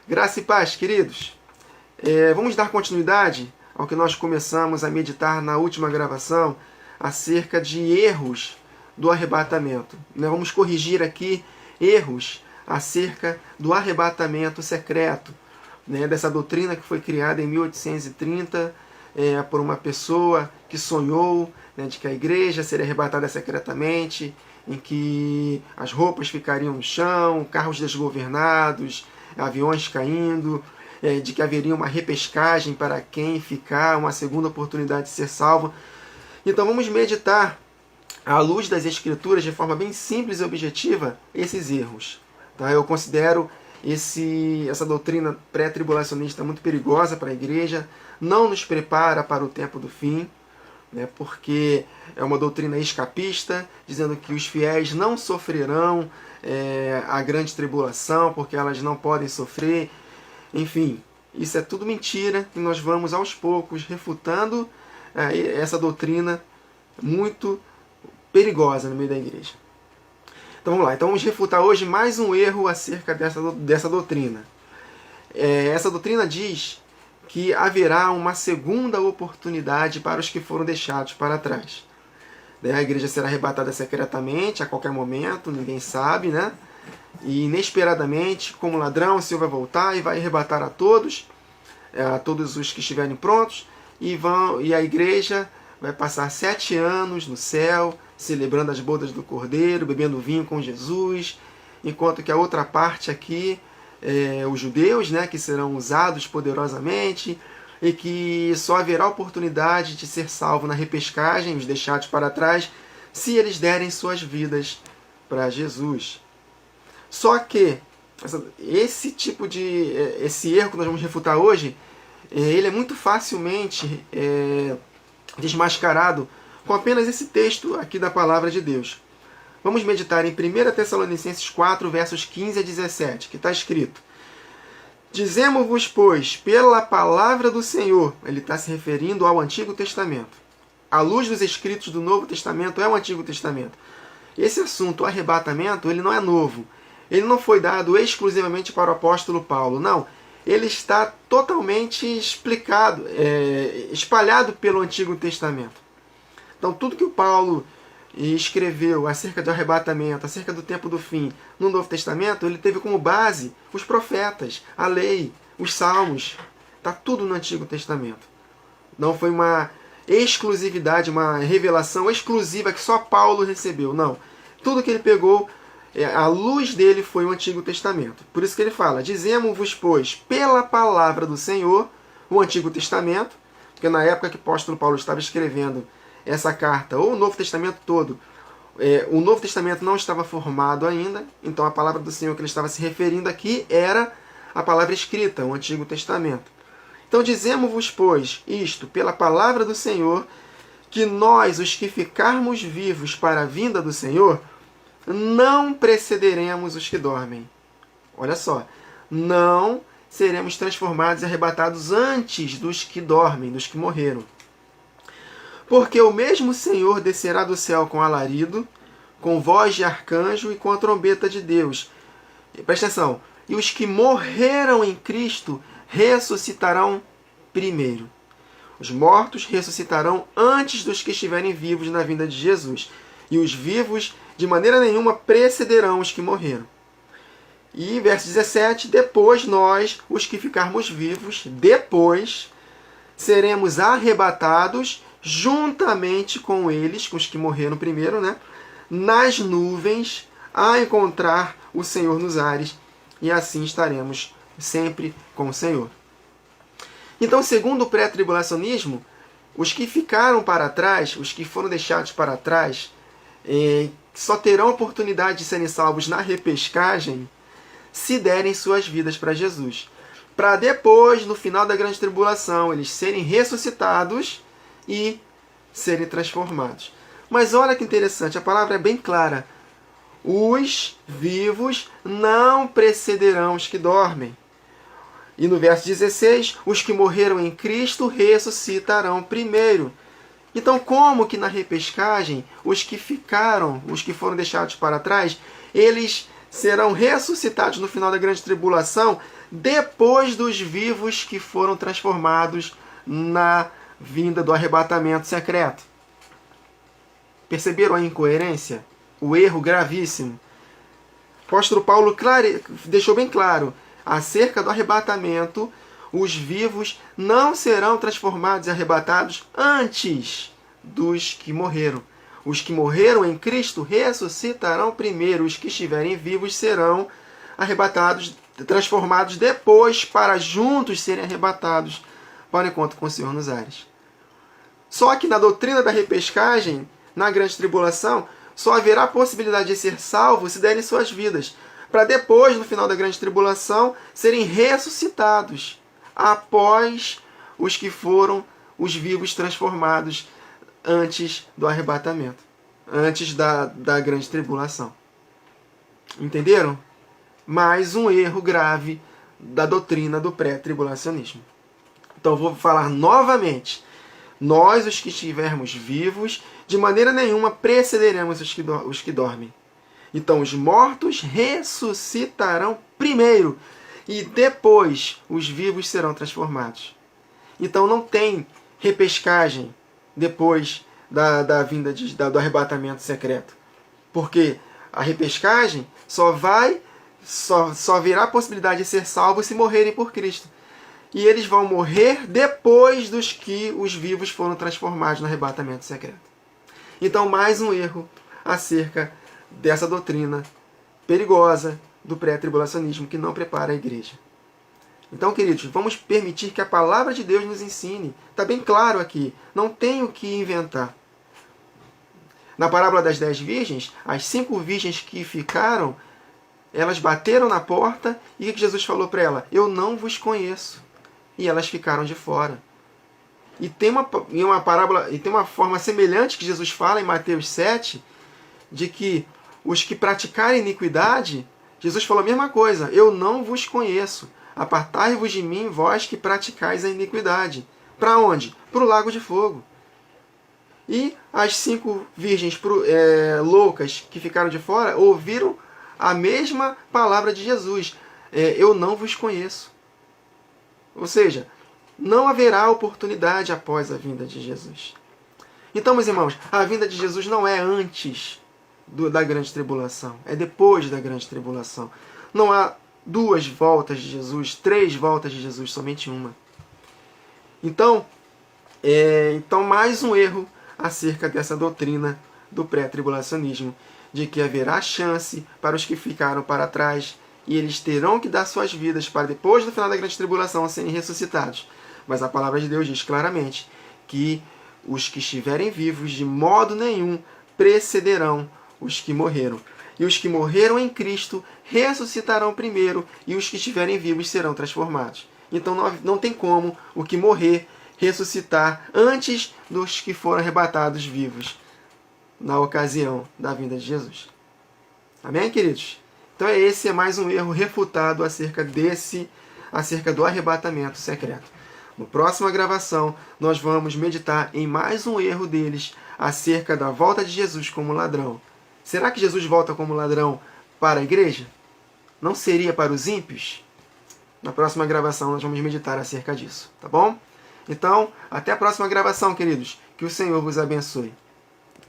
Graça e paz, queridos. Vamos dar continuidade ao que nós começamos a meditar na última gravação acerca de erros do arrebatamento. Vamos corrigir aqui erros acerca do arrebatamento secreto, dessa doutrina que foi criada em 1830 por uma pessoa que sonhou de que a igreja seria arrebatada secretamente, em que as roupas ficariam no chão, carros desgovernados, aviões caindo, de que haveria uma repescagem para quem ficar, uma segunda oportunidade de ser salvo. Então vamos meditar, à luz das Escrituras, de forma bem simples e objetiva, esses erros. Eu considero essa doutrina pré-tribulacionista muito perigosa para a igreja, não nos prepara para o tempo do fim, porque é uma doutrina escapista, dizendo que os fiéis não sofrerão a grande tribulação, porque elas não podem sofrer. Enfim, isso é tudo mentira, e nós vamos aos poucos refutando essa doutrina muito perigosa no meio da igreja. Então vamos lá, vamos refutar hoje mais um erro acerca dessa doutrina. Essa doutrina diz que haverá uma segunda oportunidade para os que foram deixados para trás. A igreja será arrebatada secretamente, a qualquer momento, ninguém sabe, E inesperadamente, como ladrão, o Senhor vai voltar e vai arrebatar a todos os que estiverem prontos, e a igreja vai passar 7 anos no céu, celebrando as bodas do Cordeiro, bebendo vinho com Jesus, enquanto que a outra parte aqui, os judeus, que serão usados poderosamente, e que só haverá oportunidade de ser salvo na repescagem, os deixados para trás, se eles derem suas vidas para Jesus. Só que esse erro que nós vamos refutar hoje, ele é muito facilmente desmascarado com apenas esse texto aqui da Palavra de Deus. Vamos meditar em 1 Tessalonicenses 4, versos 15 a 17, que está escrito: Dizemos-vos, pois, pela palavra do Senhor, ele está se referindo ao Antigo Testamento. À luz dos escritos do Novo Testamento é o Antigo Testamento. Esse assunto, o arrebatamento, ele não é novo. Ele não foi dado exclusivamente para o apóstolo Paulo, não. Ele está totalmente espalhado pelo Antigo Testamento. Então, tudo que o Paulo escreveu acerca do arrebatamento, acerca do tempo do fim, no Novo Testamento, ele teve como base os profetas, a lei, os salmos. Está tudo no Antigo Testamento. Não foi uma exclusividade, uma revelação exclusiva que só Paulo recebeu. Não. Tudo que ele pegou, a luz dele foi o Antigo Testamento. Por isso que ele fala: Dizemos-vos, pois, pela palavra do Senhor, o Antigo Testamento, porque na época que o apóstolo Paulo estava escrevendo essa carta, ou o Novo Testamento todo, o Novo Testamento não estava formado ainda, então a palavra do Senhor que ele estava se referindo aqui era a palavra escrita, o Antigo Testamento. Então dizemos-vos, pois, isto, pela palavra do Senhor, que nós, os que ficarmos vivos para a vinda do Senhor, não precederemos os que dormem. Olha só, não seremos transformados e arrebatados antes dos que dormem, dos que morreram. Porque o mesmo Senhor descerá do céu com alarido, com voz de arcanjo e com a trombeta de Deus. Presta atenção. E os que morreram em Cristo ressuscitarão primeiro. Os mortos ressuscitarão antes dos que estiverem vivos na vinda de Jesus. E os vivos, de maneira nenhuma, precederão os que morreram. E verso 17. Depois nós, os que ficarmos vivos, depois seremos arrebatados juntamente com eles, com os que morreram primeiro, nas nuvens, a encontrar o Senhor nos ares, e assim estaremos sempre com o Senhor. Então, segundo o pré-tribulacionismo, os que ficaram para trás, os que foram deixados para trás, só terão oportunidade de serem salvos na repescagem se derem suas vidas para Jesus. Para depois, no final da grande tribulação, eles serem ressuscitados e serem transformados. Mas olha que interessante, a palavra é bem clara. Os vivos não precederão os que dormem. E no verso 16, os que morreram em Cristo ressuscitarão primeiro. Então, como que na repescagem, os que foram deixados para trás, eles serão ressuscitados no final da grande tribulação, depois dos vivos que foram transformados na vinda do arrebatamento secreto. Perceberam a incoerência? O erro gravíssimo? O apóstolo Paulo deixou bem claro, acerca do arrebatamento, os vivos não serão transformados e arrebatados antes dos que morreram. Os que morreram em Cristo ressuscitarão primeiro, os que estiverem vivos serão arrebatados, transformados depois, para juntos serem arrebatados para o encontro com o Senhor nos ares. Só que na doutrina da repescagem, na grande tribulação, só haverá possibilidade de ser salvo se derem suas vidas, para depois, no final da grande tribulação, serem ressuscitados após os que foram os vivos transformados antes do arrebatamento, antes da grande tribulação. Entenderam? Mais um erro grave da doutrina do pré-tribulacionismo. Então vou falar novamente. Nós, os que estivermos vivos, de maneira nenhuma precederemos os que dormem. Então os mortos ressuscitarão primeiro e depois os vivos serão transformados. Então não tem repescagem depois da vinda do arrebatamento secreto. Porque a repescagem só haverá possibilidade de ser salvos se morrerem por Cristo. E eles vão morrer depois dos que os vivos foram transformados no arrebatamento secreto. Então, mais um erro acerca dessa doutrina perigosa do pré-tribulacionismo que não prepara a igreja. Então, queridos, vamos permitir que a palavra de Deus nos ensine. Está bem claro aqui. Não tem o que inventar. Na parábola das 10 virgens, as 5 virgens que ficaram, elas bateram na porta e o que Jesus falou para ela? Eu não vos conheço. E elas ficaram de fora. E tem uma parábola, e tem uma forma semelhante que Jesus fala em Mateus 7, de que os que praticarem iniquidade, Jesus falou a mesma coisa, eu não vos conheço. Apartai-vos de mim, vós que praticais a iniquidade. Para onde? Para o lago de fogo. E as 5 virgens loucas que ficaram de fora ouviram a mesma palavra de Jesus. Eu não vos conheço. Ou seja, não haverá oportunidade após a vinda de Jesus. Então, meus irmãos, a vinda de Jesus não é antes da grande tribulação. É depois da grande tribulação. Não há 2 voltas de Jesus, 3 voltas de Jesus, somente uma. Então mais um erro acerca dessa doutrina do pré-tribulacionismo, de que haverá chance para os que ficaram para trás e eles terão que dar suas vidas para depois do final da grande tribulação serem ressuscitados. Mas a palavra de Deus diz claramente que os que estiverem vivos de modo nenhum precederão os que morreram. E os que morreram em Cristo ressuscitarão primeiro e os que estiverem vivos serão transformados. Então não tem como o que morrer ressuscitar antes dos que foram arrebatados vivos na ocasião da vinda de Jesus. Amém, queridos? Então esse é mais um erro refutado acerca do arrebatamento secreto. Na próxima gravação, nós vamos meditar em mais um erro deles acerca da volta de Jesus como ladrão. Será que Jesus volta como ladrão para a igreja? Não seria para os ímpios? Na próxima gravação nós vamos meditar acerca disso, tá bom? Então, até a próxima gravação, queridos. Que o Senhor vos abençoe.